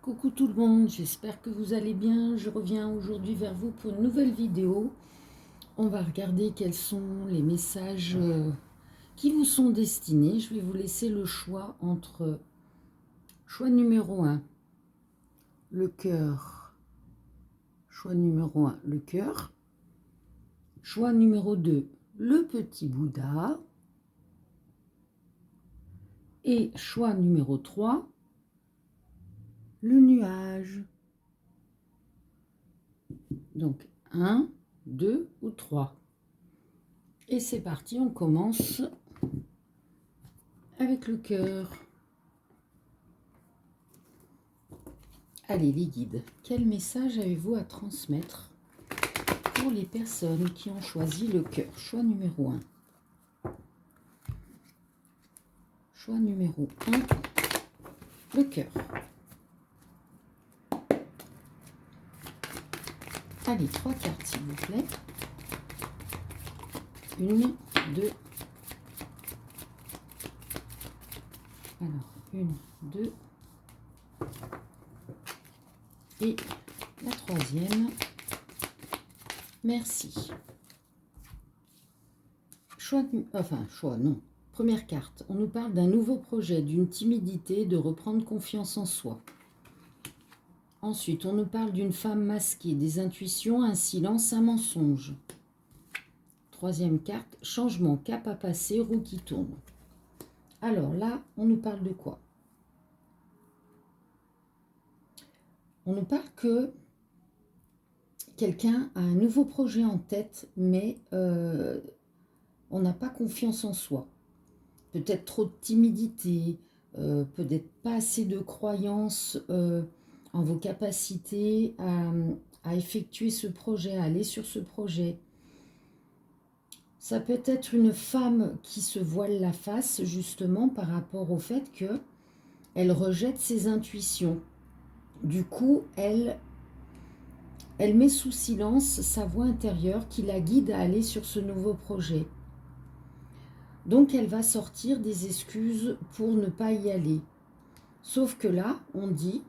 Coucou tout le monde, j'espère que vous allez bien. Je reviens aujourd'hui vers vous pour une nouvelle vidéo. On va regarder quels sont les messages qui vous sont destinés. Je vais vous laisser le choix entre choix numéro 1, le cœur. Choix numéro 1, le cœur. Choix numéro 2, le petit Bouddha. Et choix numéro 3, le nuage. Donc 1, 2 ou 3. Et c'est parti, on commence avec le cœur. Allez les guides, quel message avez-vous à transmettre pour les personnes qui ont choisi le cœur? Choix numéro 1. Choix numéro 1, le cœur. Allez, 3 cartes s'il vous plaît. 1, 2. Alors, 1, 2. Et la troisième. Merci. Choix non. Première carte, on nous parle d'un nouveau projet, d'une timidité, de reprendre confiance en soi. Ensuite, on nous parle d'une femme masquée, des intuitions, un silence, un mensonge. Troisième carte, changement, cap à passer, roue qui tourne. Alors là, on nous parle de quoi? On nous parle que quelqu'un a un nouveau projet en tête, mais on n'a pas confiance en soi. Peut-être trop de timidité, peut-être pas assez de croyance en vos capacités à effectuer ce projet, à aller sur ce projet. Ça peut être une femme qui se voile la face justement par rapport au fait qu'elle rejette ses intuitions. Du coup, elle met sous silence sa voix intérieure qui la guide à aller sur ce nouveau projet. Donc, elle va sortir des excuses pour ne pas y aller. Sauf que là, on dit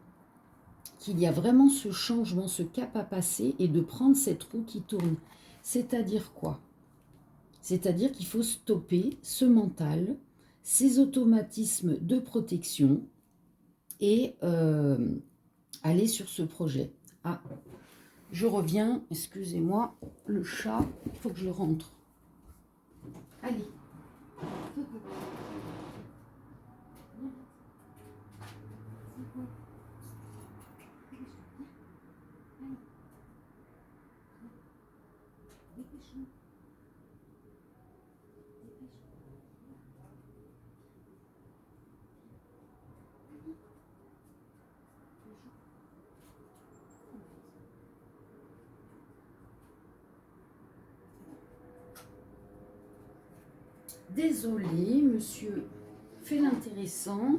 qu'il y a vraiment ce changement, ce cap à passer et de prendre cette roue qui tourne. C'est-à-dire quoi? C'est-à-dire qu'il faut stopper ce mental, ces automatismes de protection et aller sur ce projet. Ah, je reviens, excusez-moi, le chat, il faut que je rentre. Allez. Désolé, monsieur fait l'intéressant.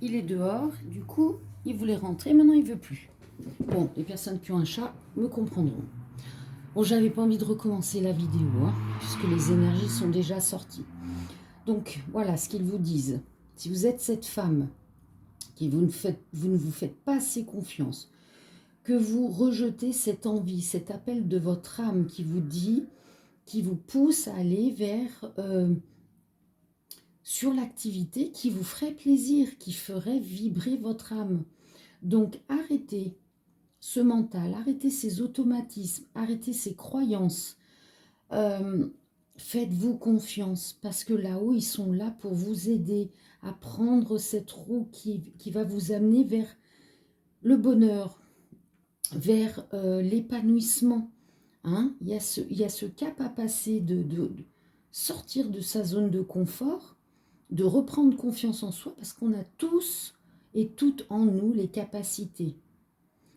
Il est dehors, du coup, il voulait rentrer, maintenant il veut plus. Bon, les personnes qui ont un chat me comprendront. Bon, j'avais pas envie de recommencer la vidéo, puisque les énergies sont déjà sorties. Donc, voilà ce qu'ils vous disent. Si vous êtes cette femme, vous ne vous faites pas assez confiance, que vous rejetez cette envie, cet appel de votre âme qui vous dit, qui vous pousse à aller vers sur l'activité qui vous ferait plaisir, qui ferait vibrer votre âme. Donc arrêtez ce mental, arrêtez ces automatismes, arrêtez ces croyances. Faites-vous confiance parce que là-haut, ils sont là pour vous aider à prendre cette roue qui va vous amener vers le bonheur, vers l'épanouissement. Il y a ce cap à passer de sortir de sa zone de confort, de reprendre confiance en soi parce qu'on a tous et toutes en nous les capacités.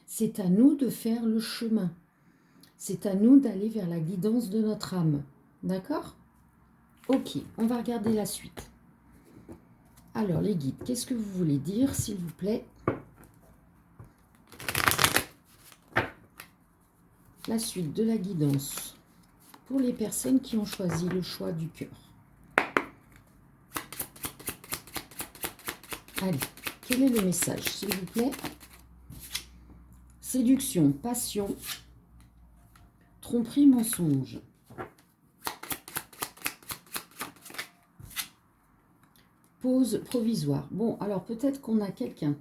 C'est à nous de faire le chemin. C'est à nous d'aller vers la guidance de notre âme. D'accord? Ok, on va regarder la suite. Alors les guides, qu'est-ce que vous voulez dire s'il vous plaît? La suite de la guidance pour les personnes qui ont choisi le choix du cœur. Allez, quel est le message, s'il vous plaît? séduction, passion, tromperie, mensonge. Pause provisoire. Bon, alors peut-être qu'on a quelqu'un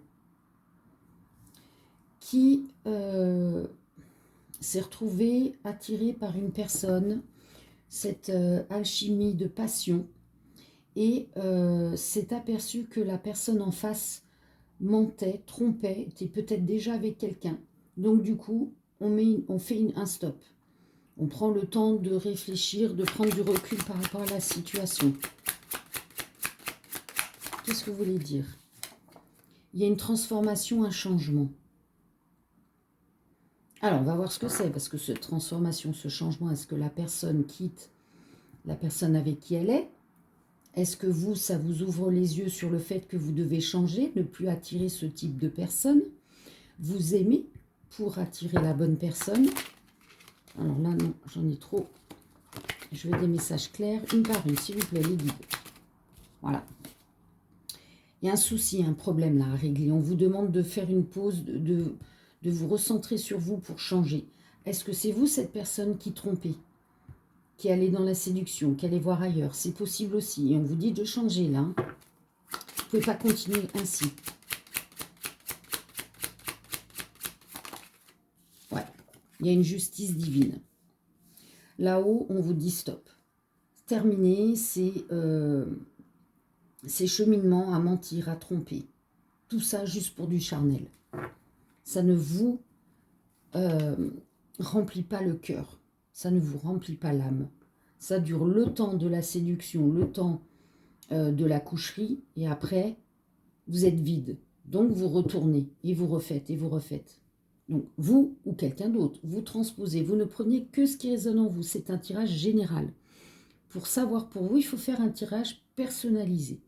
qui s'est retrouvé attiré par une personne, cette alchimie de passion, et s'est aperçu que la personne en face mentait, trompait, était peut-être déjà avec quelqu'un. Donc du coup, on fait un stop. On prend le temps de réfléchir, de prendre du recul par rapport à la situation. Qu'est-ce que vous voulez dire? Il y a une transformation, un changement. Alors, on va voir ce que c'est, parce que cette transformation, ce changement, est-ce que la personne quitte la personne avec qui elle est? Est-ce que vous, ça vous ouvre les yeux sur le fait que vous devez changer, ne plus attirer ce type de personne? Vous aimez pour attirer la bonne personne? Alors là, non, j'en ai trop. Je veux des messages clairs, une par une, s'il vous plaît, les guides. Voilà. Il y a un souci, un problème là à régler. On vous demande de faire une pause, de vous recentrer sur vous pour changer. Est-ce que c'est vous, cette personne qui trompait, qui allait dans la séduction, qui allait voir ailleurs? C'est possible aussi. Et on vous dit de changer là. Vous ne pouvez pas continuer ainsi. Ouais, il y a une justice divine. Là-haut, on vous dit stop. Terminé, c'est ces cheminements à mentir, à tromper. Tout ça juste pour du charnel. Ça ne vous remplit pas le cœur. Ça ne vous remplit pas l'âme. Ça dure le temps de la séduction, le temps de la coucherie, et après, vous êtes vide. Donc, vous retournez, et vous refaites, et vous refaites. Donc, vous ou quelqu'un d'autre, vous transposez. Vous ne prenez que ce qui résonne en vous. C'est un tirage général. Pour savoir pour vous, il faut faire un tirage personnalisé.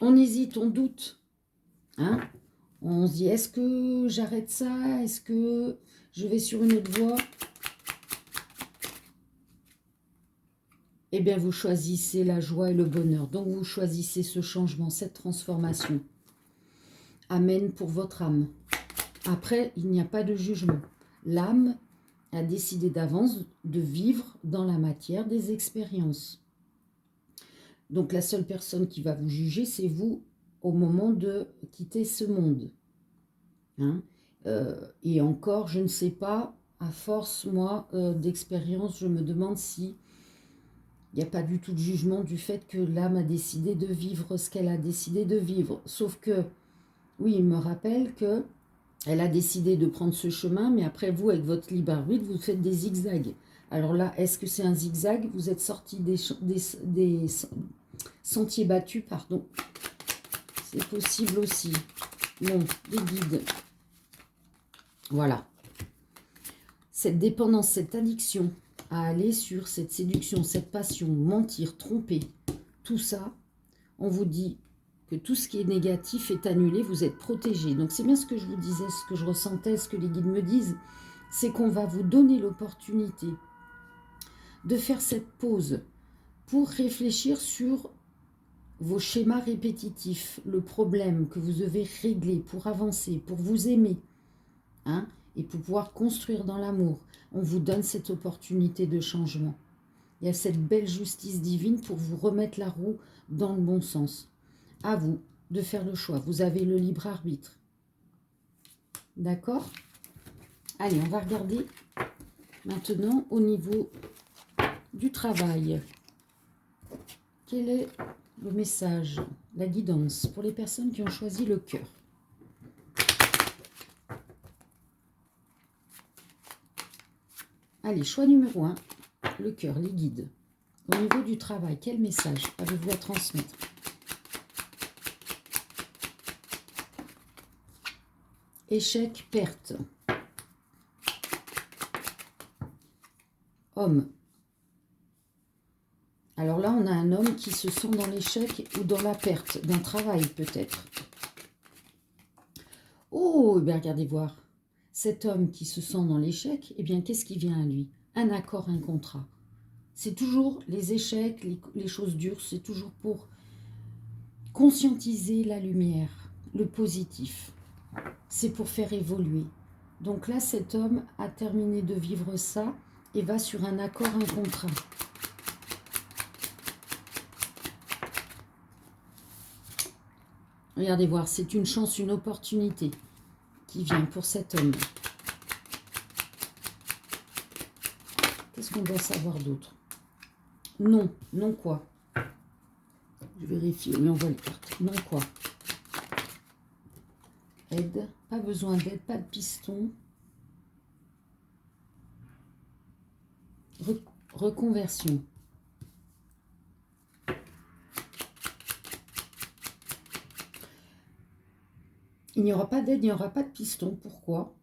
On hésite, on doute. Hein? On se dit, est-ce que j'arrête ça? Est-ce que je vais sur une autre voie? Eh bien, vous choisissez la joie et le bonheur. Donc, vous choisissez ce changement, cette transformation. Amen pour votre âme. Après, il n'y a pas de jugement. L'âme a décidé d'avance de vivre dans la matière des expériences. Donc, la seule personne qui va vous juger, c'est vous au moment de quitter ce monde. Hein? Et encore, je ne sais pas, à force, moi, d'expérience, je me demande si il n'y a pas du tout de jugement du fait que l'âme a décidé de vivre ce qu'elle a décidé de vivre. Sauf que, oui, il me rappelle que elle a décidé de prendre ce chemin, mais après vous, avec votre libre arbitre, vous faites des zigzags. Alors là, est-ce que c'est un zigzag? Vous êtes sorti des sentiers battus, pardon. C'est possible aussi. Bon, les guides. Voilà. Cette dépendance, cette addiction à aller sur cette séduction, cette passion, mentir, tromper, tout ça, on vous dit que tout ce qui est négatif est annulé, vous êtes protégé. Donc c'est bien ce que je vous disais, ce que je ressentais, ce que les guides me disent, c'est qu'on va vous donner l'opportunité de faire cette pause pour réfléchir sur vos schémas répétitifs, le problème que vous devez régler pour avancer, pour vous aimer, hein, et pour pouvoir construire dans l'amour. On vous donne cette opportunité de changement. Il y a cette belle justice divine pour vous remettre la roue dans le bon sens. À vous de faire le choix. Vous avez le libre arbitre. D'accord? Allez, on va regarder maintenant au niveau du travail. Quel est le message, la guidance pour les personnes qui ont choisi le cœur? Allez, choix numéro 1, le cœur, les guides. Au niveau du travail, quel message avez-vous à transmettre? Échec, perte. Homme. Alors là, on a un homme qui se sent dans l'échec ou dans la perte d'un travail, peut-être. Oh, eh bien, regardez voir. Cet homme qui se sent dans l'échec, eh bien, qu'est-ce qui vient à lui? Un accord, un contrat. C'est toujours les échecs, les choses dures, c'est toujours pour conscientiser la lumière, le positif. C'est pour faire évoluer. Donc là, cet homme a terminé de vivre ça et va sur un accord, un contrat. Regardez voir, c'est une chance, une opportunité qui vient pour cet homme. Qu'est-ce qu'on doit savoir d'autre? Non, non quoi? Je vérifie, lui envoie les cartes. Non quoi? Aide, pas besoin d'aide, pas de piston. Reconversion. Il n'y aura pas d'aide, il n'y aura pas de piston. Pourquoi?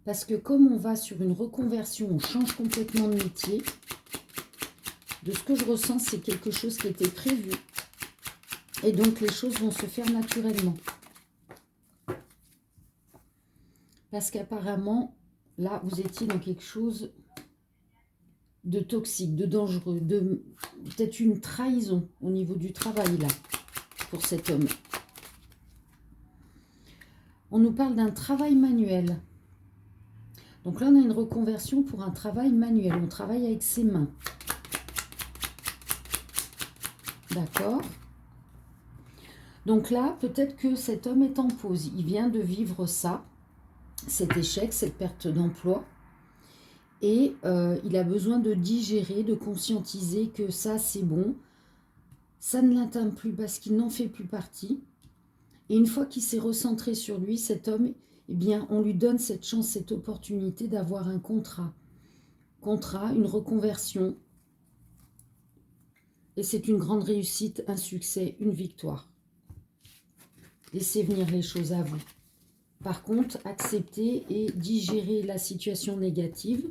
Parce que comme on va sur une reconversion, on change complètement de métier. De ce que je ressens, c'est quelque chose qui était prévu. Et donc, les choses vont se faire naturellement. Parce qu'apparemment, là, vous étiez dans quelque chose de toxique, de dangereux, de peut-être une trahison au niveau du travail, là, pour cet homme. On nous parle d'un travail manuel. Donc là, on a une reconversion pour un travail manuel. On travaille avec ses mains. D'accord. Donc là, peut-être que cet homme est en pause. Il vient de vivre ça, cet échec, cette perte d'emploi. Et il a besoin de digérer, de conscientiser que ça, c'est bon. Ça ne l'atteint plus parce qu'il n'en fait plus partie. Et une fois qu'il s'est recentré sur lui, cet homme, eh bien, on lui donne cette chance, cette opportunité d'avoir un contrat. Contrat, une reconversion. Et c'est une grande réussite, un succès, une victoire. Laissez venir les choses à vous. Par contre, acceptez et digérez la situation négative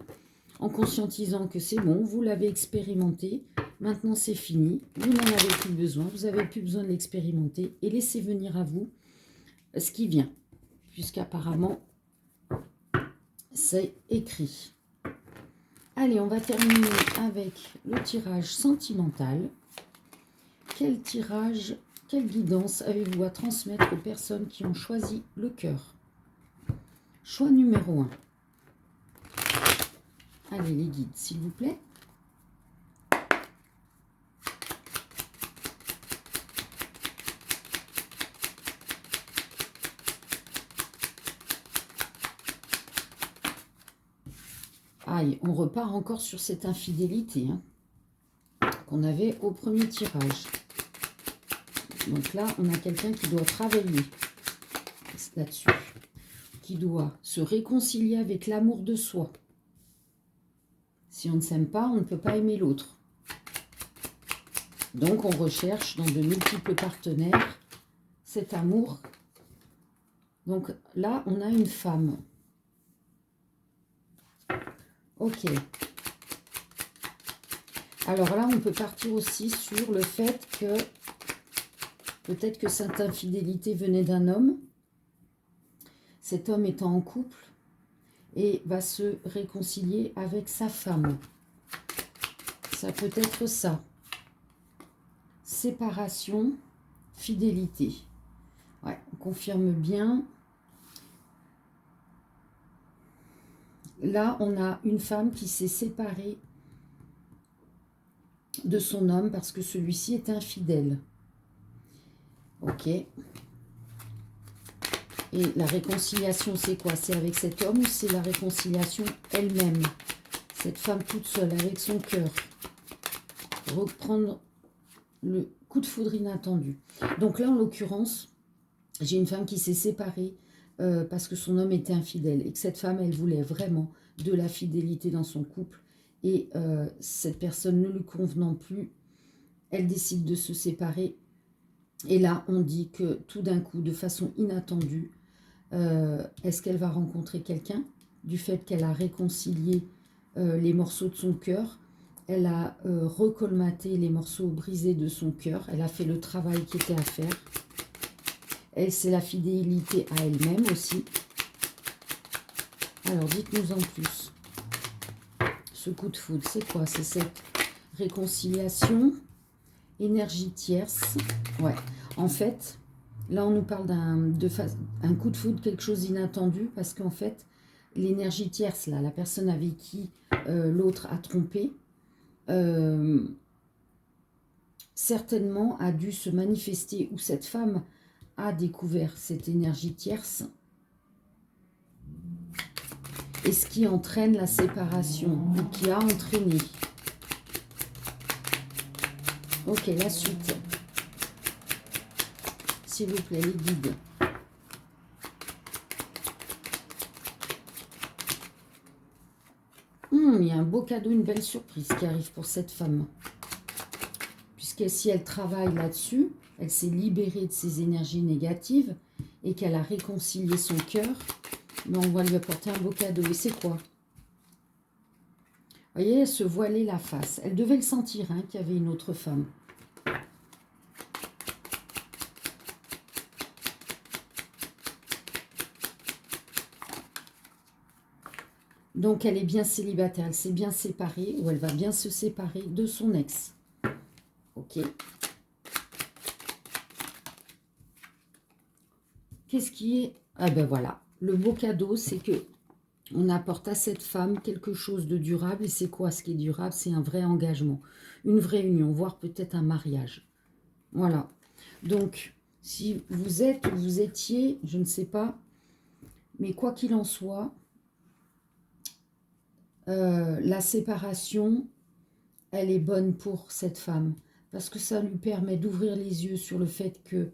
en conscientisant que c'est bon, vous l'avez expérimenté, maintenant c'est fini, vous n'en avez plus besoin, vous n'avez plus besoin de l'expérimenter et laissez venir à vous ce qui vient, puisqu'apparemment c'est écrit. Allez, on va terminer avec le tirage sentimental. Quel tirage, quelle guidance avez-vous à transmettre aux personnes qui ont choisi le cœur? Choix numéro 1. Allez, les guides, s'il vous plaît. Aïe, on repart encore sur cette infidélité qu'on avait au premier tirage. Donc là, on a quelqu'un qui doit travailler là-dessus, qui doit se réconcilier avec l'amour de soi. Si on ne s'aime pas, on ne peut pas aimer l'autre. Donc, on recherche dans de multiples partenaires cet amour. Donc là, on a une femme. Ok. Alors là, on peut partir aussi sur le fait que peut-être que cette infidélité venait d'un homme. Cet homme étant en couple et va se réconcilier avec sa femme. Ça peut être ça. Séparation, fidélité. Ouais, on confirme bien. Là, on a une femme qui s'est séparée de son homme parce que celui-ci est infidèle. Ok. Et la réconciliation, c'est quoi? C'est avec cet homme ou c'est la réconciliation elle-même? Cette femme toute seule, avec son cœur. Reprendre le coup de foudre inattendu. Donc là, en l'occurrence, j'ai une femme qui s'est séparée parce que son homme était infidèle. Et que cette femme, elle voulait vraiment de la fidélité dans son couple. Et cette personne ne lui convenant plus, elle décide de se séparer. Et là, on dit que tout d'un coup, de façon inattendue, est-ce qu'elle va rencontrer quelqu'un? Du fait qu'elle a réconcilié les morceaux de son cœur, elle a recolmaté les morceaux brisés de son cœur, elle a fait le travail qui était à faire. Et c'est la fidélité à elle-même aussi. Alors, dites-nous en plus. Ce coup de foudre, c'est quoi? C'est cette réconciliation. Énergie tierce. Ouais. En fait, là, on nous parle un coup de foudre, quelque chose d'inattendu, parce qu'en fait, l'énergie tierce, là, la personne avec qui l'autre a trompé, euh, certainement a dû se manifester, ou cette femme a découvert cette énergie tierce, et ce qui entraîne la séparation, ou qui a entraîné. Ok, la suite. S'il vous plaît, les guides. Il y a un beau cadeau, une belle surprise qui arrive pour cette femme. Puisque si elle travaille là-dessus, elle s'est libérée de ses énergies négatives et qu'elle a réconcilié son cœur, mais on va lui apporter un beau cadeau. Et c'est quoi? Vous voyez, elle se voilait la face. Elle devait le sentir, hein, qu'il y avait une autre femme. Donc, elle est bien célibataire. Elle s'est bien séparée, ou elle va bien se séparer de son ex. Ok. Qu'est-ce qui est... Ah ben voilà. Le beau cadeau, c'est que on apporte à cette femme quelque chose de durable. Et c'est quoi ce qui est durable? C'est un vrai engagement, une vraie union, voire peut-être un mariage. Voilà. Donc, si vous êtes ou vous étiez, je ne sais pas, mais quoi qu'il en soit, la séparation, elle est bonne pour cette femme. Parce que ça lui permet d'ouvrir les yeux sur le fait que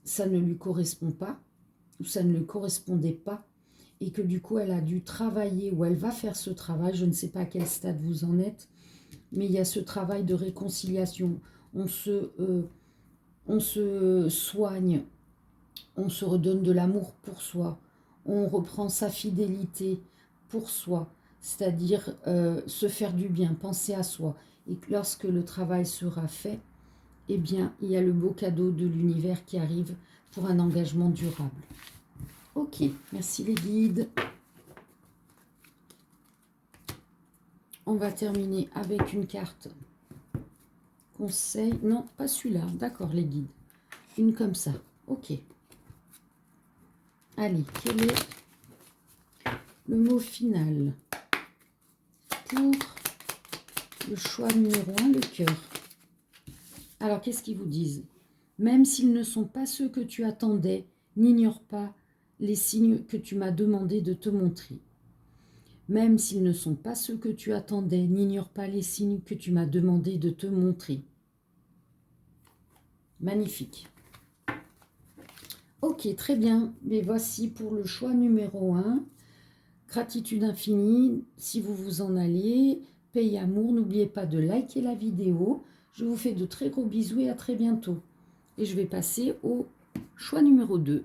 ça ne lui correspond pas, ou ça ne lui correspondait pas, et que du coup, elle a dû travailler, ou elle va faire ce travail, je ne sais pas à quel stade vous en êtes, mais il y a ce travail de réconciliation. On se soigne, on se redonne de l'amour pour soi, on reprend sa fidélité pour soi, c'est-à-dire se faire du bien, penser à soi. Et lorsque le travail sera fait, eh bien, il y a le beau cadeau de l'univers qui arrive pour un engagement durable. Ok, merci les guides. On va terminer avec une carte conseil. Non, pas celui-là. D'accord, les guides. Une comme ça. Ok. Allez, quel est le mot final pour le choix numéro 1, le cœur? Alors, qu'est-ce qu'ils vous disent? Même s'ils ne sont pas ceux que tu attendais, n'ignore pas les signes que tu m'as demandé de te montrer. Même s'ils ne sont pas ceux que tu attendais, n'ignore pas les signes que tu m'as demandé de te montrer. Magnifique. Ok, très bien. Mais voici pour le choix numéro 1. Gratitude infinie. Si vous vous en allez, paix et amour. N'oubliez pas de liker la vidéo. Je vous fais de très gros bisous et à très bientôt. Et je vais passer au choix numéro 2.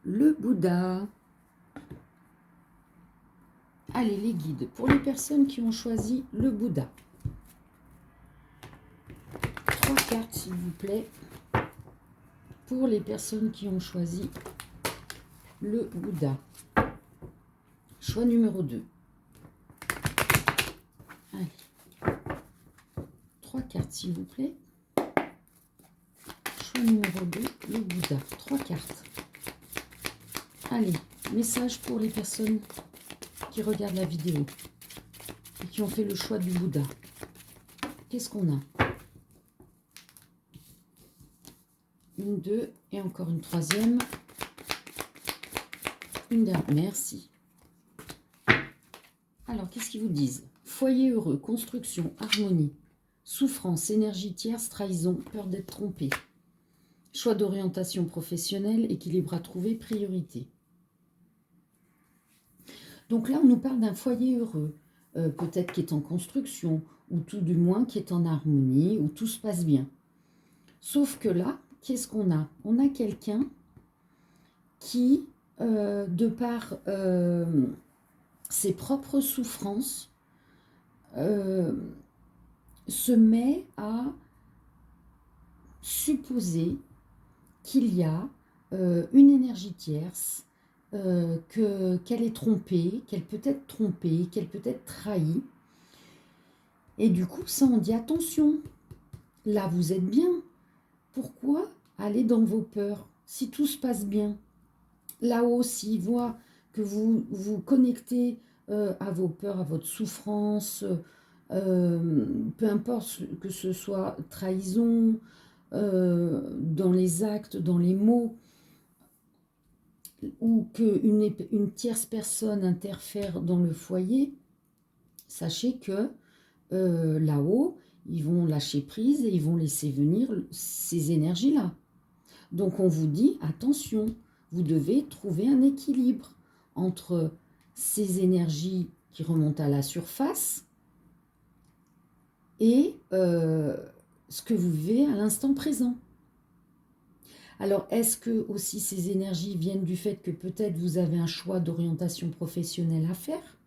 Le Bouddha. Allez, les guides, pour les personnes qui ont choisi le Bouddha. 3 cartes, s'il vous plaît, pour les personnes qui ont choisi le Bouddha. Choix numéro 2. Allez. 3 cartes, s'il vous plaît. Choix numéro 2, le Bouddha. 3 cartes. Allez, message pour les personnes qui regardent la vidéo et qui ont fait le choix du Bouddha. Qu'est-ce qu'on a? Une, deux, et encore une troisième. Une dernière. Merci. Alors, qu'est-ce qu'ils vous disent? Foyer heureux, construction, harmonie, souffrance, énergie tierce, trahison, peur d'être trompé. Choix d'orientation professionnelle, équilibre à trouver, priorité. Donc là, on nous parle d'un foyer heureux, peut-être qui est en construction, ou tout du moins qui est en harmonie, où tout se passe bien. Sauf que là, qu'est-ce qu'on a? On a quelqu'un qui, de par ses propres souffrances, se met à supposer qu'il y a une énergie tierce, qu'elle est trompée, qu'elle peut être trompée, qu'elle peut être trahie. Et du coup, ça, on dit attention. là, vous êtes bien. Pourquoi aller dans vos peurs si tout se passe bien? Là-haut, s'il voit que vous vous connectez à vos peurs, à votre souffrance, peu importe que ce soit trahison, dans les actes, dans les mots, ou qu'une tierce personne interfère dans le foyer, sachez que là-haut, ils vont lâcher prise et ils vont laisser venir ces énergies-là. Donc on vous dit, attention, vous devez trouver un équilibre entre ces énergies qui remontent à la surface et ce que vous vivez à l'instant présent. Alors, est-ce que aussi ces énergies viennent du fait que peut-être vous avez un choix d'orientation professionnelle à faire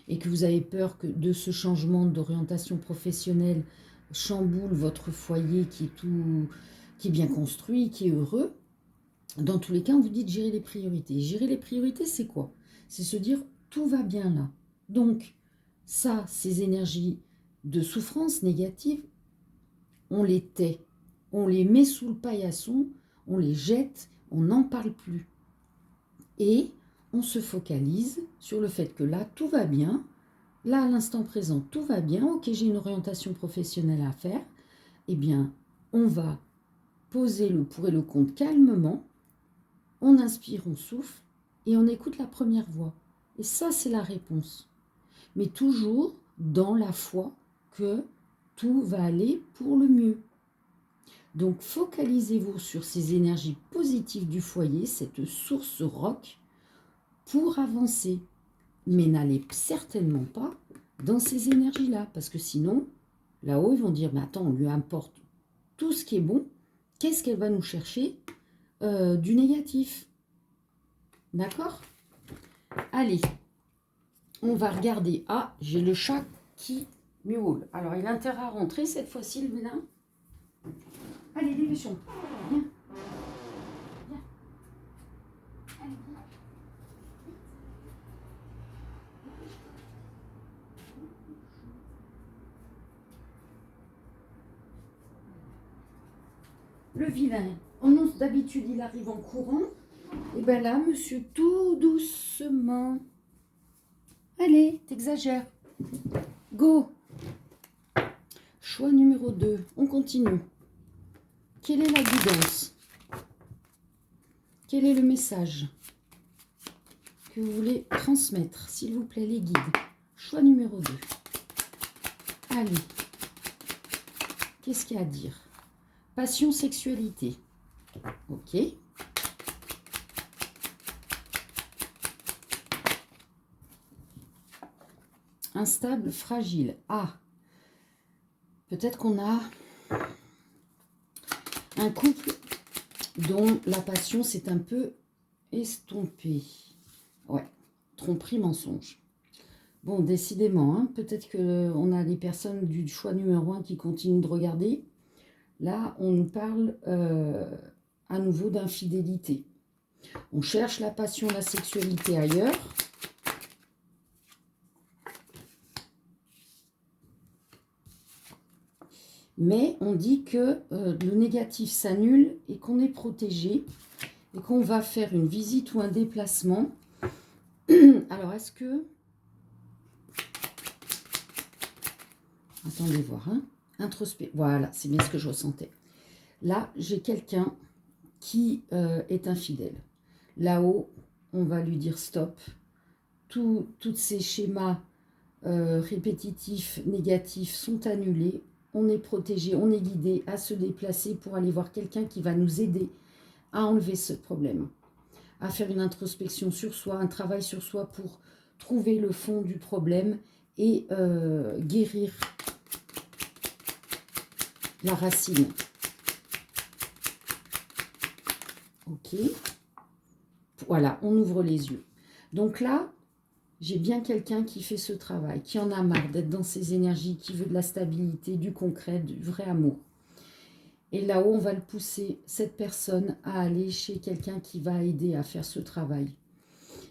et que vous avez peur que de ce changement d'orientation professionnelle chamboule votre foyer qui est bien construit, qui est heureux? Dans tous les cas, on vous dit de gérer les priorités. Gérer les priorités, c'est quoi? C'est se dire, tout va bien là. Donc, ça, ces énergies de souffrance négative, on les tait, on les met sous le paillasson, on les jette, on n'en parle plus. Et on se focalise sur le fait que là, tout va bien. Là, à l'instant présent, tout va bien. Ok, j'ai une orientation professionnelle à faire. Eh bien, on va poser le pour et le contre calmement. On inspire, on souffle et on écoute la première voix. Et ça, c'est la réponse. Mais toujours dans la foi que tout va aller pour le mieux. Donc, focalisez-vous sur ces énergies positives du foyer, cette source rock, pour avancer. Mais n'allez certainement pas dans ces énergies-là, parce que sinon, là-haut, ils vont dire, mais attends, on lui importe tout ce qui est bon, qu'est-ce qu'elle va nous chercher du négatif? D'accord? Allez, on va regarder. Ah, j'ai le chat qui miaule. Alors, il a intérêt à rentrer cette fois-ci, le vilain. Allez, dépêchons. Viens. Viens. Allez, viens. Le vilain. D'habitude, il arrive en courant. Et bien là, monsieur, tout doucement. Allez, t'exagères. Go. Choix numéro 2. On continue. Quelle est la guidance? Quel est le message que vous voulez transmettre? S'il vous plaît, les guides. Choix numéro 2. Allez. Qu'est-ce qu'il y a à dire? Passion, sexualité. Ok. Instable, fragile. Ah. Peut-être qu'on a un couple dont la passion s'est un peu estompée. Ouais. Tromperie, mensonge. Bon, décidément, hein, peut-être qu'on a des personnes du choix numéro 1 qui continuent de regarder. Là, on nous parle à nouveau d'infidélité. On cherche la passion, la sexualité ailleurs. Mais on dit que le négatif s'annule et qu'on est protégé et qu'on va faire une visite ou un déplacement. Alors, est-ce que... Attendez voir, hein. Voilà, c'est bien ce que je ressentais. Là, j'ai quelqu'un qui est infidèle. Là-haut, on va lui dire stop. Tous ces schémas répétitifs, négatifs sont annulés. On est protégé, on est guidé à se déplacer pour aller voir quelqu'un qui va nous aider à enlever ce problème, à faire une introspection sur soi, un travail sur soi pour trouver le fond du problème et guérir la racine. Ok. Voilà, on ouvre les yeux. Donc là, j'ai bien quelqu'un qui fait ce travail, qui en a marre d'être dans ses énergies, qui veut de la stabilité, du concret, du vrai amour. Et là-haut, on va le pousser, cette personne, à aller chez quelqu'un qui va aider à faire ce travail.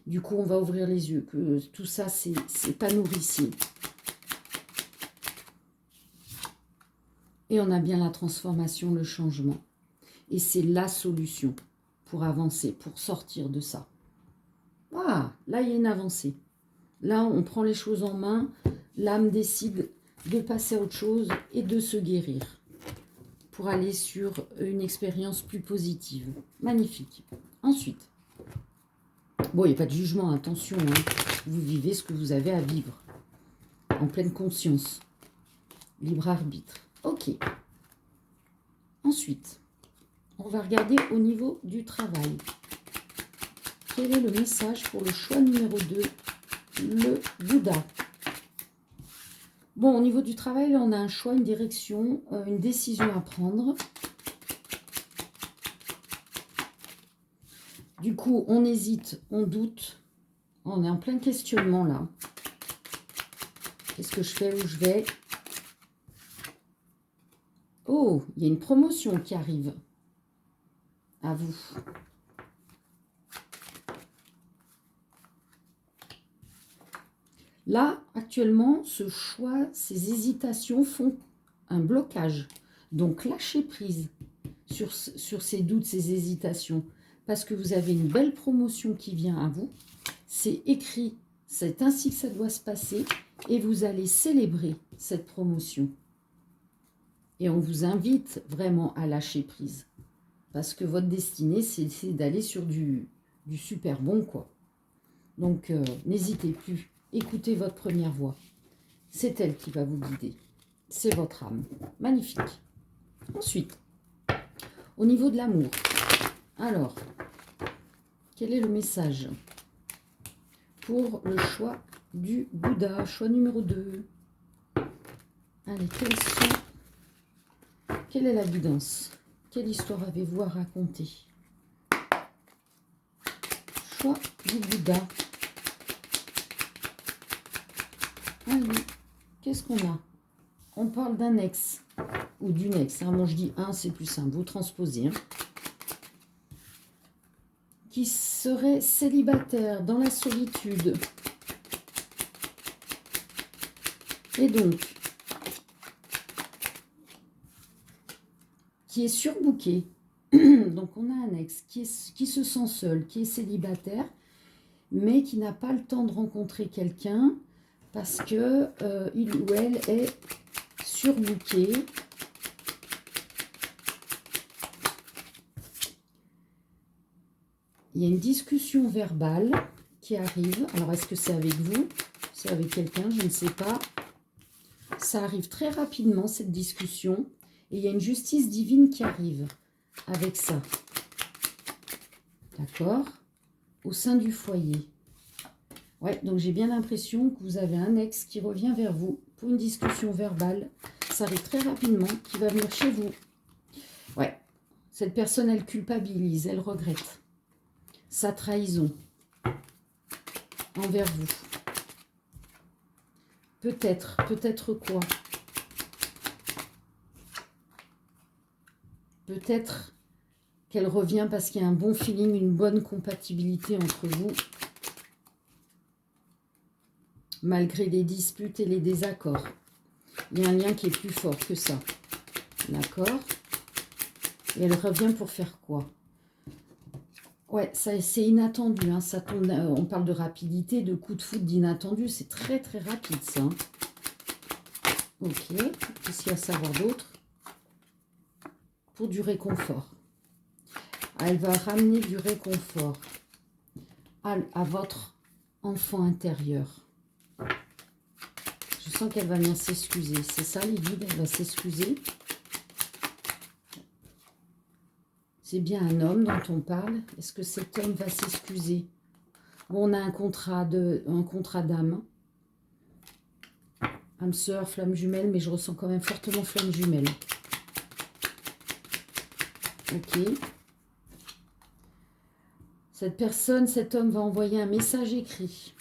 Du coup, on va ouvrir les yeux, que tout ça, c'est pas nourricier. Et on a bien la transformation, le changement. Et c'est la solution pour avancer, pour sortir de ça. Ah, là, il y a une avancée. Là, on prend les choses en main. L'âme décide de passer à autre chose et de se guérir pour aller sur une expérience plus positive. Magnifique. Ensuite, bon, il n'y a pas de jugement, attention. Hein. Vous vivez ce que vous avez à vivre. En pleine conscience. Libre arbitre. Ok. Ensuite, on va regarder au niveau du travail. Quel est le message pour le choix numéro 2, le Bouddha? Bon, au niveau du travail, là, on a un choix, une direction, une décision à prendre. Du coup, on hésite, on doute. On est en plein questionnement, là. Qu'est-ce que je fais, où je vais? Oh, il y a une promotion qui arrive. À vous. Là, actuellement, ce choix, ces hésitations font un blocage. Donc, lâchez prise sur ces doutes, ces hésitations. Parce que vous avez une belle promotion qui vient à vous. C'est écrit, c'est ainsi que ça doit se passer. Et vous allez célébrer cette promotion. Et on vous invite vraiment à lâcher prise. Parce que votre destinée, c'est d'aller sur du super bon, quoi. Donc, n'hésitez plus. Écoutez votre première voix. C'est elle qui va vous guider. C'est votre âme. Magnifique. Ensuite, au niveau de l'amour. Alors, quel est le message pour le choix du Bouddha? Choix numéro 2. Allez, quelle est la guidance? Quelle histoire avez-vous à raconter? Choix du Bouddha. Allez, qu'est-ce qu'on a? On parle d'un ex ou d'une ex. Hein. Moi, je dis un, c'est plus simple. Vous transposez. Hein. Qui serait célibataire dans la solitude. Et donc, qui est surbooké. Donc, on a un ex qui se sent seul, qui est célibataire, mais qui n'a pas le temps de rencontrer quelqu'un parce que il ou elle est surbooké. Il y a une discussion verbale qui arrive. Alors, est-ce que c'est avec vous? C'est avec quelqu'un? Je ne sais pas. Ça arrive très rapidement, cette discussion. Et il y a une justice divine qui arrive avec ça. D'accord? Au sein du foyer. Ouais, donc j'ai bien l'impression que vous avez un ex qui revient vers vous pour une discussion verbale. Ça arrive très rapidement, qui va venir chez vous. Ouais, cette personne, elle culpabilise, elle regrette sa trahison envers vous. Peut-être quoi? Peut-être qu'elle revient parce qu'il y a un bon feeling, une bonne compatibilité entre vous. Malgré les disputes et les désaccords. Il y a un lien qui est plus fort que ça. D'accord? Et elle revient pour faire quoi? Ouais, c'est inattendu. Hein, ça tombe, on parle de rapidité, de coup de foudre, d'inattendu. C'est très très rapide ça. Hein. Ok, qu'est-ce qu'il y a à savoir d'autre? Pour du réconfort. Elle va ramener du réconfort à votre enfant intérieur. Je sens qu'elle va venir s'excuser. C'est ça les guides, elle va s'excuser. C'est bien un homme dont on parle. Est-ce que cet homme va s'excuser? Bon, on a un contrat d'âme. Âme sœur, flamme jumelle, mais je ressens quand même fortement flamme jumelle. Ok. Cette personne, cet homme va envoyer un message écrit.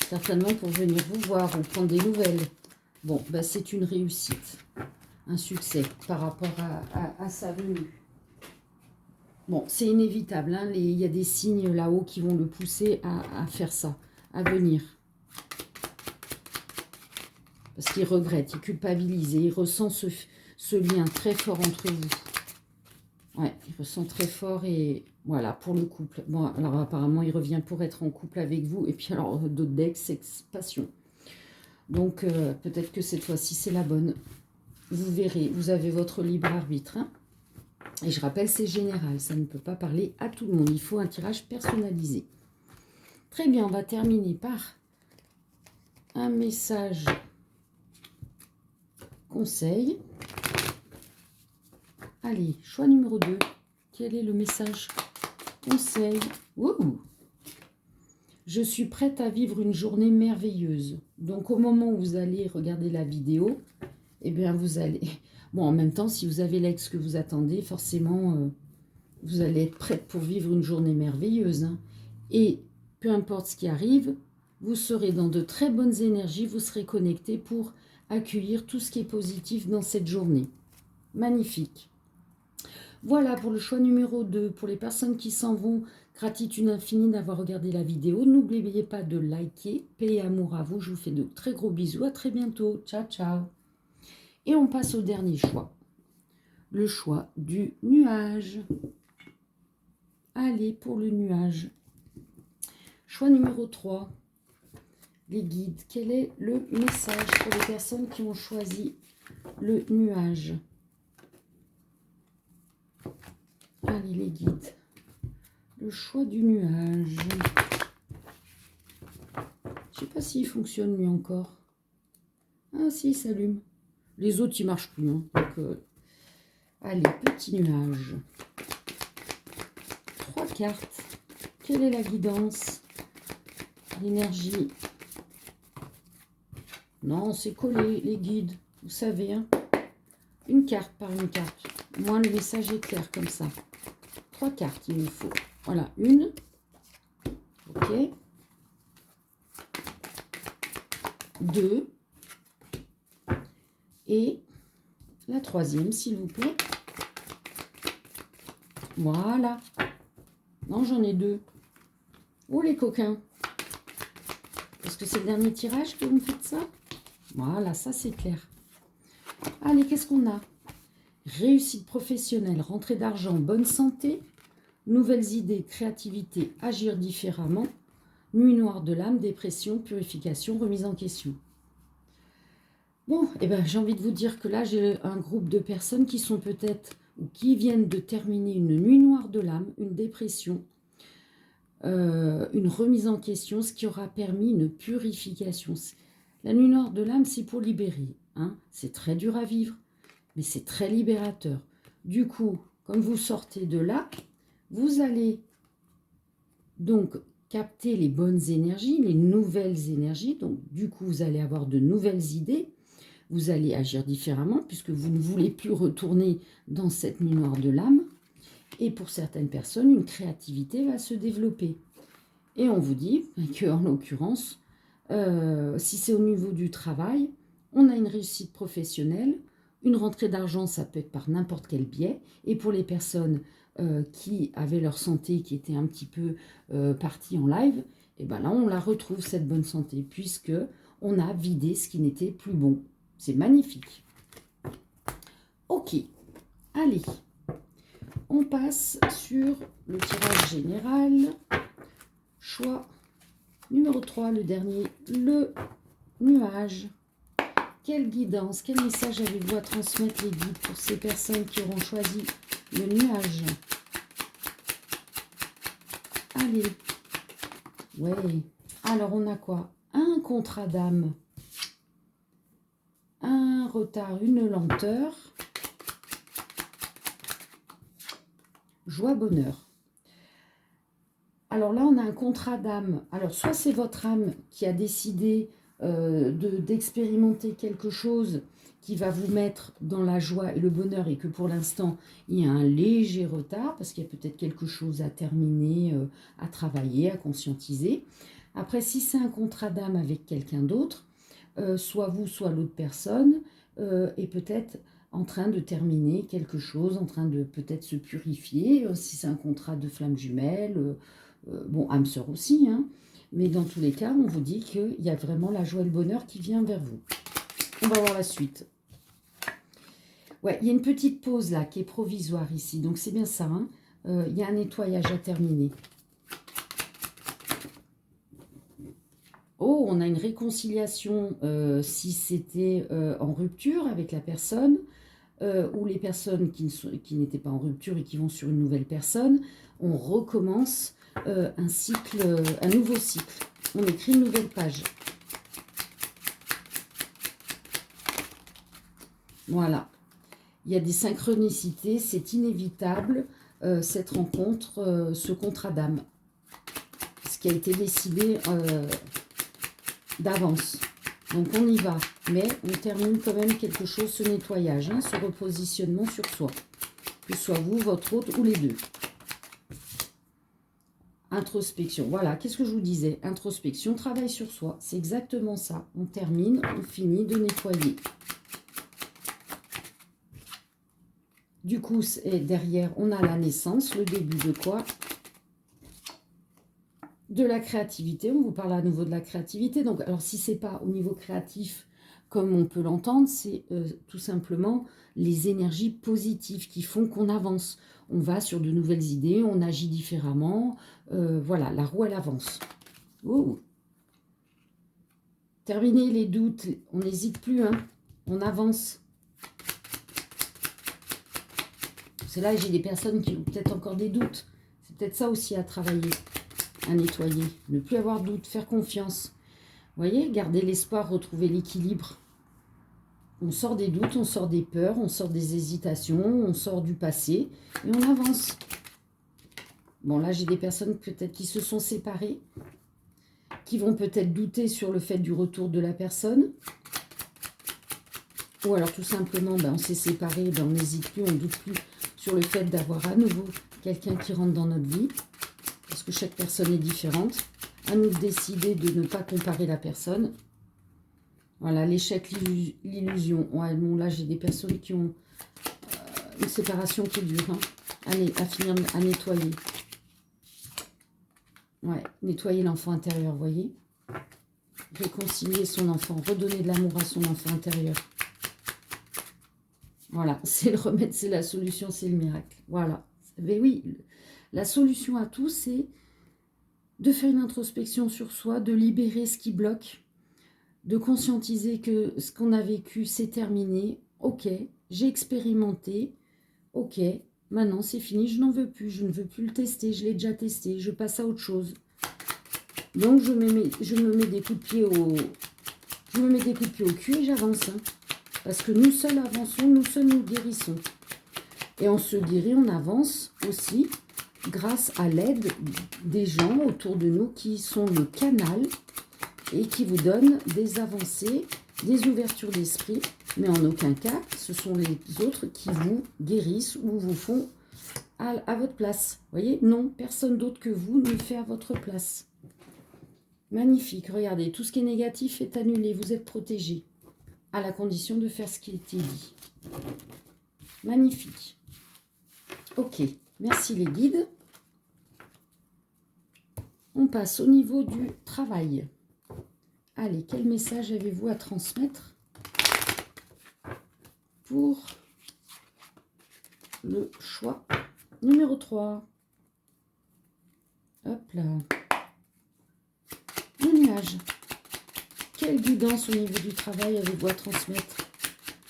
Certainement pour venir vous voir ou prendre des nouvelles. Bon, bah c'est une réussite. Un succès par rapport à sa venue. Bon, c'est inévitable. Hein, il y a des signes là-haut qui vont le pousser à faire ça, à venir. Parce qu'il regrette, il culpabilise et il ressent ce lien très fort entre vous. Ouais, il ressent très fort et voilà, pour le couple. Bon, alors apparemment, il revient pour être en couple avec vous. Et puis alors, d'autres decks, c'est passion. Donc, peut-être que cette fois-ci, c'est la bonne. Vous verrez, vous avez votre libre arbitre. Hein. Et je rappelle, c'est général, ça ne peut pas parler à tout le monde. Il faut un tirage personnalisé. Très bien, on va terminer par un message conseil. Allez, choix numéro 2. Quel est le message conseil? Wouh! Je suis prête à vivre une journée merveilleuse. Donc, au moment où vous allez regarder la vidéo, eh bien, vous allez... Bon, en même temps, si vous avez l'ex que vous attendez, forcément, vous allez être prête pour vivre une journée merveilleuse. Hein. Et peu importe ce qui arrive, vous serez dans de très bonnes énergies, vous serez connecté pour accueillir tout ce qui est positif dans cette journée. Magnifique. Voilà pour le choix numéro 2. Pour les personnes qui s'en vont, gratitude infinie d'avoir regardé la vidéo. N'oubliez pas de liker. Paix et amour à vous. Je vous fais de très gros bisous. À très bientôt. Ciao, ciao. Et on passe au dernier choix. Le choix du nuage. Allez, pour le nuage. Choix numéro 3. Les guides. Quel est le message pour les personnes qui ont choisi le nuage? Allez, les guides. Le choix du nuage. Je sais pas s'il fonctionne lui encore. Ah si, il s'allume. Les autres, ils marchent plus. Hein. Donc, allez, petit nuage. 3 cartes. Quelle est la guidance? L'énergie. Non, c'est collé, les guides. Vous savez, hein. Une carte par une carte. Moi, le message est clair comme ça. 3 cartes, il me faut. Voilà, une. Ok. 2. Et la 3e, s'il vous plaît. Voilà. Non, j'en ai 2. Oh, les coquins. Est-ce que c'est le dernier tirage que vous me faites ça? Voilà, ça c'est clair. Allez, qu'est-ce qu'on a? Réussite professionnelle, rentrée d'argent, bonne santé, nouvelles idées, créativité, agir différemment, nuit noire de l'âme, dépression, purification, remise en question. Bon, eh ben, j'ai envie de vous dire que là, j'ai un groupe de personnes qui sont peut-être ou qui viennent de terminer une nuit noire de l'âme, une dépression, une remise en question, ce qui aura permis une purification. La nuit noire de l'âme, c'est pour libérer. Hein. C'est très dur à vivre, mais c'est très libérateur. Du coup, comme vous sortez de là, vous allez donc capter les bonnes énergies, les nouvelles énergies. Donc, du coup, vous allez avoir de nouvelles idées. Vous allez agir différemment puisque vous ne voulez plus retourner dans cette nuit noire de l'âme. Et pour certaines personnes, une créativité va se développer. Et on vous dit qu'en l'occurrence, si c'est au niveau du travail, on a une réussite professionnelle, une rentrée d'argent, ça peut être par n'importe quel biais. Et pour les personnes qui avaient leur santé, qui était un petit peu partie en live, et ben là, on la retrouve, cette bonne santé, puisque on a vidé ce qui n'était plus bon. C'est magnifique. Ok, allez. On passe sur le tirage général. Choix numéro 3, le dernier, le nuage. Quelle guidance, quel message avez-vous à transmettre, les guides, pour ces personnes qui auront choisi le nuage? Allez. Ouais. Alors, on a quoi? Un contrat d'âme. Un retard, une lenteur. Joie, bonheur. Alors là, on a un contrat d'âme. Alors, soit c'est votre âme qui a décidé d'expérimenter quelque chose qui va vous mettre dans la joie et le bonheur et que pour l'instant, il y a un léger retard parce qu'il y a peut-être quelque chose à terminer, à travailler, à conscientiser. Après, si c'est un contrat d'âme avec quelqu'un d'autre, soit vous, soit l'autre personne, est peut-être en train de terminer quelque chose, en train de peut-être se purifier, si c'est un contrat de flamme jumelle, bon, âme sœur aussi, hein, mais dans tous les cas, on vous dit qu'il y a vraiment la joie et le bonheur qui vient vers vous. On va voir la suite. Ouais, il y a une petite pause là qui est provisoire ici. Donc c'est bien ça. Hein. Il y a un nettoyage à terminer. Oh, on a une réconciliation si c'était en rupture avec la personne. Ou les personnes qui n'étaient pas en rupture et qui vont sur une nouvelle personne, on recommence un cycle, un nouveau cycle. On écrit une nouvelle page. Voilà. Il y a des synchronicités, c'est inévitable, cette rencontre, ce contrat d'âme. Ce qui a été décidé d'avance. Donc on y va, mais on termine quand même quelque chose, ce nettoyage, hein, ce repositionnement sur soi. Que ce soit vous, votre hôte ou les deux. Introspection, voilà, qu'est-ce que je vous disais? Introspection, travail sur soi, c'est exactement ça. On termine, on finit de nettoyer. Du coup, derrière, on a la naissance, le début de quoi? De la créativité, on vous parle à nouveau de la créativité. Donc, alors si c'est pas au niveau créatif, comme on peut l'entendre, c'est tout simplement les énergies positives qui font qu'on avance. On va sur de nouvelles idées, on agit différemment. Voilà, la roue, elle avance. Oh. Terminer les doutes, on n'hésite plus, hein. On avance. C'est là, j'ai des personnes qui ont peut-être encore des doutes. C'est peut-être ça aussi à travailler, à nettoyer. Ne plus avoir de doute, faire confiance. Vous voyez, garder l'espoir, retrouver l'équilibre. On sort des doutes, on sort des peurs, on sort des hésitations, on sort du passé et on avance. Bon, là, j'ai des personnes peut-être qui se sont séparées, qui vont peut-être douter sur le fait du retour de la personne. Ou alors tout simplement, ben, on s'est séparés, ben, on n'hésite plus, on ne doute plus sur le fait d'avoir à nouveau quelqu'un qui rentre dans notre vie. Parce que chaque personne est différente. À nous de décider de ne pas comparer la personne. Voilà, l'échec, l'illusion. Ouais, bon, là, j'ai des personnes qui ont une séparation qui dure, hein, à finir, à nettoyer. Ouais, nettoyer l'enfant intérieur, vous voyez. Réconcilier son enfant, redonner de l'amour à son enfant intérieur. Voilà, c'est le remède, c'est la solution, c'est le miracle. Voilà. Mais oui, la solution à tout, c'est de faire une introspection sur soi, de libérer ce qui bloque, de conscientiser que ce qu'on a vécu, c'est terminé. Ok, j'ai expérimenté. Ok, maintenant c'est fini, je n'en veux plus. Je ne veux plus le tester, je l'ai déjà testé. Je passe à autre chose. Donc je me mets des coups de pied au cul et j'avance. Hein. Parce que nous seuls avançons, nous seuls nous guérissons. Et on se guérit, on avance aussi grâce à l'aide des gens autour de nous qui sont le canal et qui vous donnent des avancées, des ouvertures d'esprit. Mais en aucun cas, ce sont les autres qui vous guérissent ou vous font à votre place. Vous voyez, non, personne d'autre que vous ne le fait à votre place. Magnifique, regardez, tout ce qui est négatif est annulé, vous êtes protégé, à la condition de faire ce qui était dit. Magnifique. Ok, merci les guides. On passe au niveau du travail. Allez, quel message avez-vous à transmettre pour le choix numéro 3? Hop là. Le nuage. Quelle guidance au niveau du travail avez-vous à transmettre?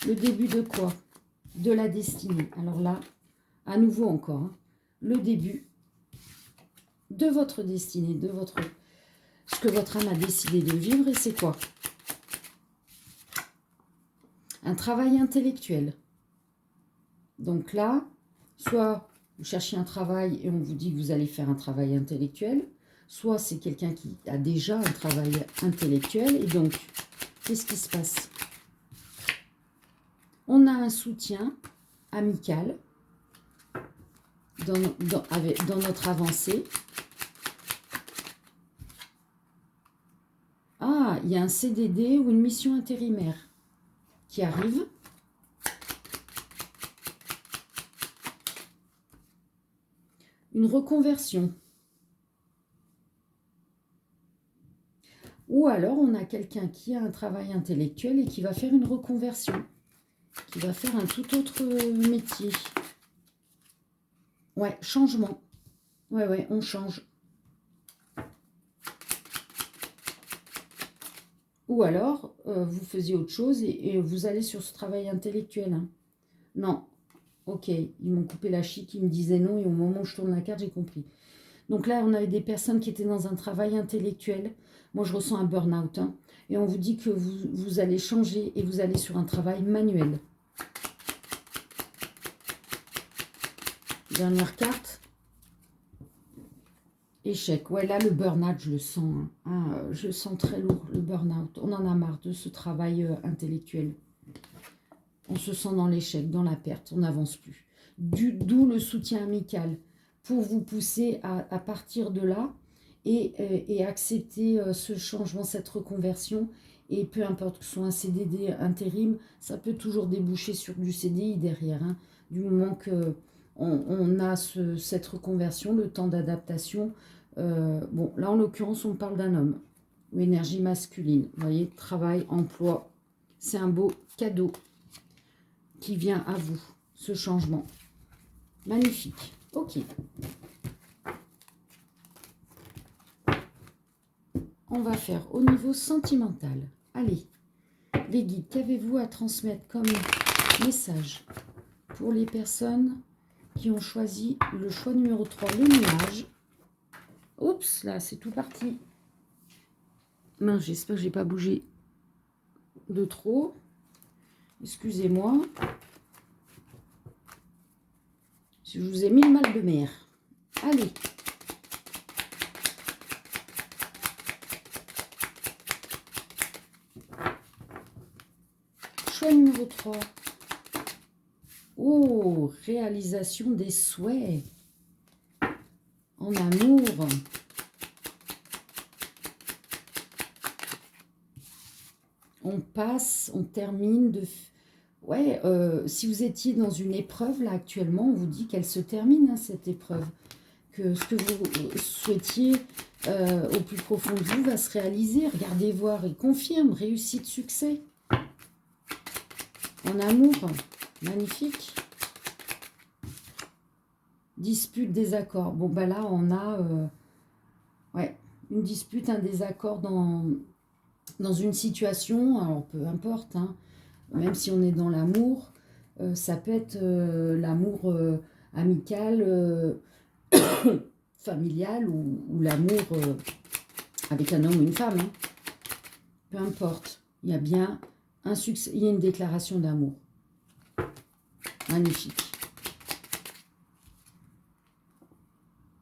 Le début de quoi? De la destinée. Alors là, à nouveau encore, hein, le début de votre destinée, de votre ce que votre âme a décidé de vivre. Et c'est quoi? Un travail intellectuel. Donc là, soit vous cherchez un travail et on vous dit que vous allez faire un travail intellectuel, soit c'est quelqu'un qui a déjà un travail intellectuel. Et donc, qu'est-ce qui se passe? On a un soutien amical dans notre avancée. Ah, il y a un CDD ou une mission intérimaire qui arrive. Une reconversion. Ou alors, on a quelqu'un qui a un travail intellectuel et qui va faire une reconversion, qui va faire un tout autre métier. Ouais, changement. Ouais, on change. Ou alors, vous faisiez autre chose et vous allez sur ce travail intellectuel. Hein. Non, ok, ils m'ont coupé la chic, ils me disaient non, et au moment où je tourne la carte, j'ai compris. Donc là, on avait des personnes qui étaient dans un travail intellectuel. Moi, je ressens un burn-out. Hein, et on vous dit que vous allez changer et vous allez sur un travail manuel. Dernière carte. Échec. Ouais, là, le burn-out, je le sens. Hein. Je le sens très lourd, le burn-out. On en a marre de ce travail intellectuel. On se sent dans l'échec, dans la perte. On n'avance plus. D'où le soutien amical pour vous pousser à partir de là et accepter ce changement, cette reconversion. Et peu importe que ce soit un CDD intérim, ça peut toujours déboucher sur du CDI derrière. Hein, du moment qu'on a cette reconversion, le temps d'adaptation. Bon, là, en l'occurrence, on parle d'un homme. Ou énergie masculine. Vous voyez, travail, emploi. C'est un beau cadeau qui vient à vous, ce changement. Magnifique. Ok. On va faire au niveau sentimental. Allez, les guides, qu'avez-vous à transmettre comme message pour les personnes qui ont choisi le choix numéro 3, le nuage. Oups, là, c'est tout parti. Mince, j'espère que je n'ai pas bougé de trop. Excusez-moi. Je vous ai mis le mal de mer. Allez. Choix numéro 3. Oh, réalisation des souhaits. En amour. On passe, on termine de... Ouais, si vous étiez dans une épreuve, là, actuellement, on vous dit qu'elle se termine, hein, cette épreuve. Que ce que vous souhaitiez au plus profond de vous va se réaliser. Regardez voir, il confirme, réussite, succès. En amour, magnifique. Dispute, désaccord. Bon, ben là, on a ouais, une dispute, un désaccord dans une situation. Alors, peu importe, hein, même si on est dans l'amour, ça peut être l'amour amical, familial ou l'amour avec un homme ou une femme. Hein. Peu importe. Il y a bien un succès, il y a une déclaration d'amour. Magnifique.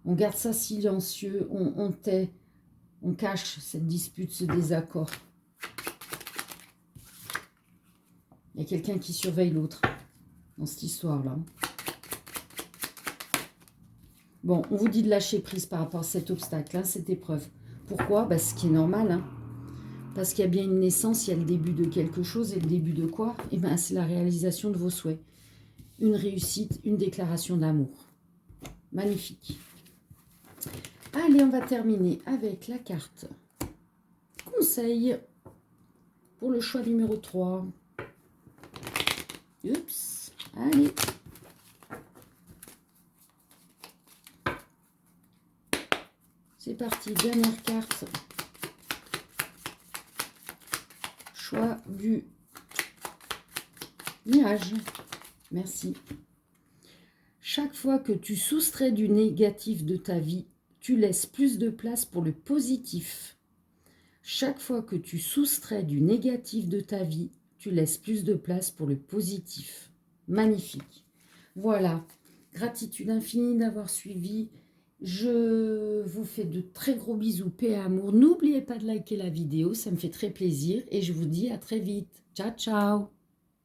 On garde ça silencieux, on tait, on cache cette dispute, ce désaccord. Il y a quelqu'un qui surveille l'autre dans cette histoire-là. Bon, on vous dit de lâcher prise par rapport à cet obstacle, hein, cette épreuve. Pourquoi? Bah, ce qui est normal, hein. Parce qu'il y a bien une naissance, il y a le début de quelque chose. Et le début de quoi? Eh bien, c'est la réalisation de vos souhaits. Une réussite, une déclaration d'amour. Magnifique. Allez, on va terminer avec la carte conseil pour le choix numéro 3. Oups, allez. C'est parti, dernière carte. Choix du nuage. Merci. Chaque fois que tu soustrais du négatif de ta vie, tu laisses plus de place pour le positif. Chaque fois que tu soustrais du négatif de ta vie, tu laisses plus de place pour le positif. Magnifique. Voilà. Gratitude infinie d'avoir suivi. Je vous fais de très gros bisous, paix et amour. N'oubliez pas de liker la vidéo, ça me fait très plaisir. Et je vous dis à très vite. Ciao, ciao.